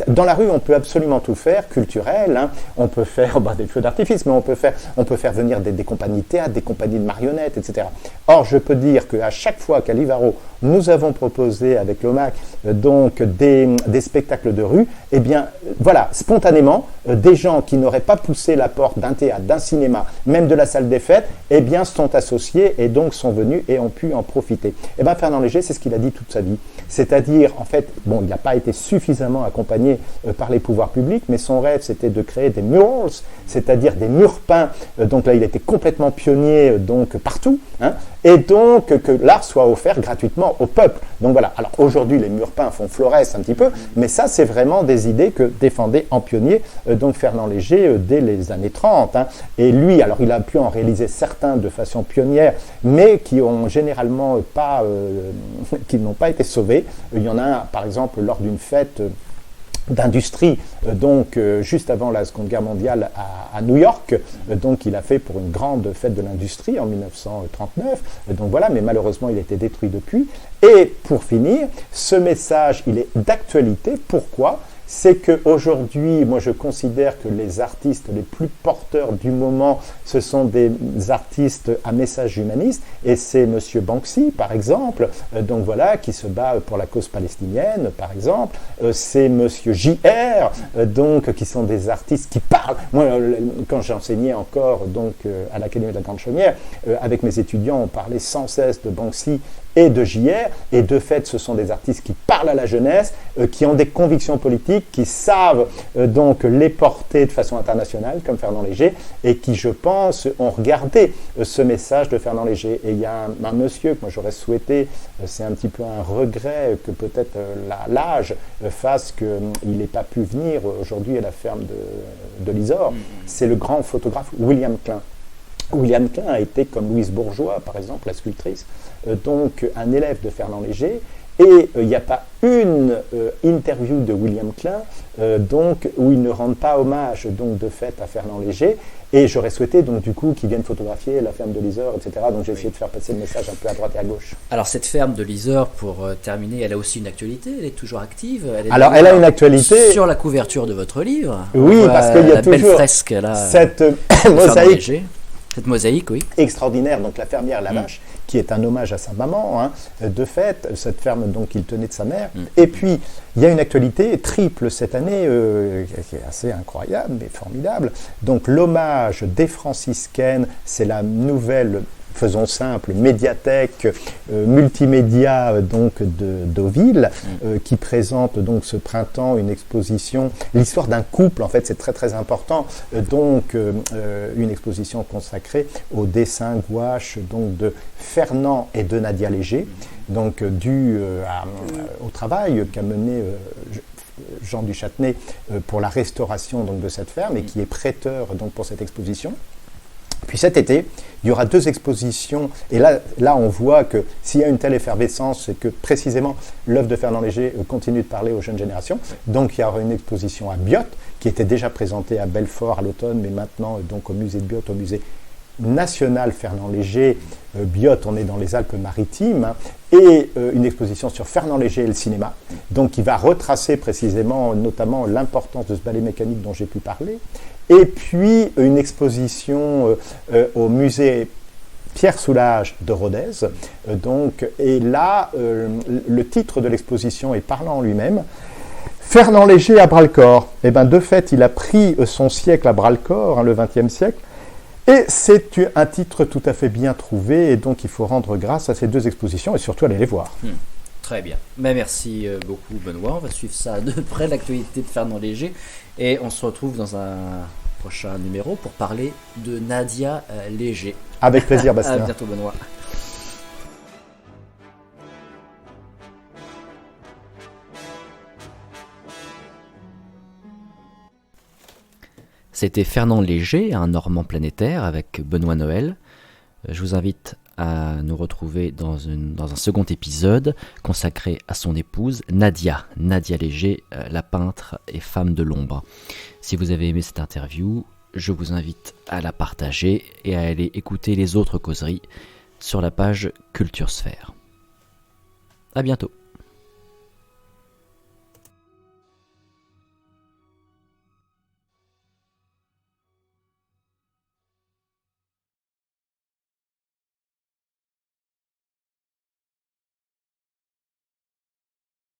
Speaker 7: Dans la rue, on peut absolument tout faire, culturel, hein. On peut faire des feux d'artifice, mais on peut faire venir des compagnies de théâtre, des compagnies de marionnettes, etc. Or, je peux dire qu'à chaque fois qu'à Livaro, nous avons proposé avec l'OMAC donc des spectacles de rue, eh bien, voilà, spontanément, des gens qui n'auraient pas poussé la porte d'un théâtre, d'un cinéma, même de la salle des fêtes, eh bien, sont associés et donc sont venus et ont pu en profiter. Eh bien, Fernand Léger, c'est ce qu'il a dit toute sa vie. C'est-à-dire, en fait, bon, il n'a pas été suffisamment accompagné par les pouvoirs publics, mais son rêve, c'était de créer des murals, c'est-à-dire des murs peints. Donc là, il était complètement pionnier donc partout, hein, et donc que l'art soit offert gratuitement au peuple. Donc voilà. Alors aujourd'hui, les murs peints font florès un petit peu, mais ça, c'est vraiment des idées que défendait en pionnier donc Fernand Léger dès les années 30. Hein. Et lui, alors il a pu en réaliser certains de façon pionnière, mais qui ont généralement qui n'ont pas été sauvés. Il y en a un, par exemple, lors d'une fête d'industrie, donc juste avant la Seconde Guerre mondiale à New York, donc il a fait pour une grande fête de l'industrie en 1939, donc voilà, mais malheureusement il a été détruit depuis. Et pour finir, ce message, il est d'actualité. Pourquoi ? C'est qu'aujourd'hui, moi je considère que les artistes les plus porteurs du moment, ce sont des artistes à message humaniste, et c'est Monsieur Banksy, par exemple, donc voilà, qui se bat pour la cause palestinienne, par exemple, c'est Monsieur J.R., donc qui sont des artistes qui parlent. Moi, quand j'enseignais encore donc à l'Académie de la Grande Chaumière, avec mes étudiants, on parlait sans cesse de Banksy et de J.R., et de fait, ce sont des artistes qui parlent à la jeunesse, qui ont des convictions politiques, qui savent donc les porter de façon internationale, comme Fernand Léger, et qui, je pense, ont regardé ce message de Fernand Léger. Et il y a un monsieur que moi j'aurais souhaité, c'est un petit peu un regret que peut-être l'âge fasse qu'il n'ait pas pu venir aujourd'hui à la ferme de l'Isor, c'est le grand photographe William Klein. William Klein a été, comme Louise Bourgeois, par exemple, la sculptrice, donc un élève de Fernand Léger, et il n'y a pas une interview de William Klein donc, où il ne rend pas hommage donc, de fait à Fernand Léger, et j'aurais souhaité donc du coup qu'il vienne photographier la ferme de l'Isor, etc. Donc j'ai essayé de faire passer le message un peu à droite et à gauche.
Speaker 6: Alors cette ferme de l'Isor, pour terminer, elle a aussi une actualité, elle est toujours active. Elle
Speaker 7: a une actualité
Speaker 6: sur la couverture de votre livre.
Speaker 7: Oui, parce qu'il y a
Speaker 6: la
Speaker 7: toujours
Speaker 6: belle fresque là,
Speaker 7: cette mosaïque.
Speaker 6: Cette mosaïque, oui.
Speaker 7: Extraordinaire, donc la fermière La Vache, qui est un hommage à sa maman, hein, de fait, cette ferme donc qu'il tenait de sa mère. Et puis, il y a une actualité triple cette année, qui est assez incroyable, mais formidable. Donc, l'hommage des franciscaines, c'est la nouvelle faisons simple, médiathèque multimédia donc de Deauville, qui présente donc ce printemps une exposition, l'histoire d'un couple, en fait c'est très très important, donc une exposition consacrée au dessin gouache donc de Fernand et de Nadia Léger, donc dû au travail qu'a mené Jean Duchâtenay pour la restauration donc de cette ferme et qui est prêteur donc pour cette exposition. Puis cet été, il y aura 2 expositions, et là on voit que s'il y a une telle effervescence, c'est que précisément l'œuvre de Fernand Léger continue de parler aux jeunes générations. Donc il y aura une exposition à Biot, qui était déjà présentée à Belfort à l'automne, mais maintenant donc au musée de Biot, au musée national Fernand Léger. Biot, on est dans les Alpes-Maritimes, et une exposition sur Fernand Léger et le cinéma, donc qui va retracer précisément, notamment l'importance de ce ballet mécanique dont j'ai pu parler. Et puis une exposition au musée Pierre Soulages de Rodez. Donc, et là, le titre de l'exposition est parlant en lui-même. Fernand Léger à bras-le-corps. Eh bien, de fait, il a pris son siècle à bras-le-corps, le XXe siècle. Et c'est un titre tout à fait bien trouvé. Et donc, il faut rendre grâce à ces 2 expositions et surtout aller les voir.
Speaker 6: Très bien. Mais merci beaucoup Benoît. On va suivre ça de près, l'actualité de Fernand Léger. Et on se retrouve dans un prochain numéro pour parler de Nadia Léger.
Speaker 7: Avec plaisir Bastien.
Speaker 6: À bientôt Benoît. C'était Fernand Léger, un Normand planétaire avec Benoît Noël. Je vous invite à nous retrouver dans un second épisode consacré à son épouse Nadia Léger, la peintre et femme de l'ombre. Si vous avez aimé cette interview, je vous invite à la partager et à aller écouter les autres causeries sur la page Culture Sphère. À bientôt.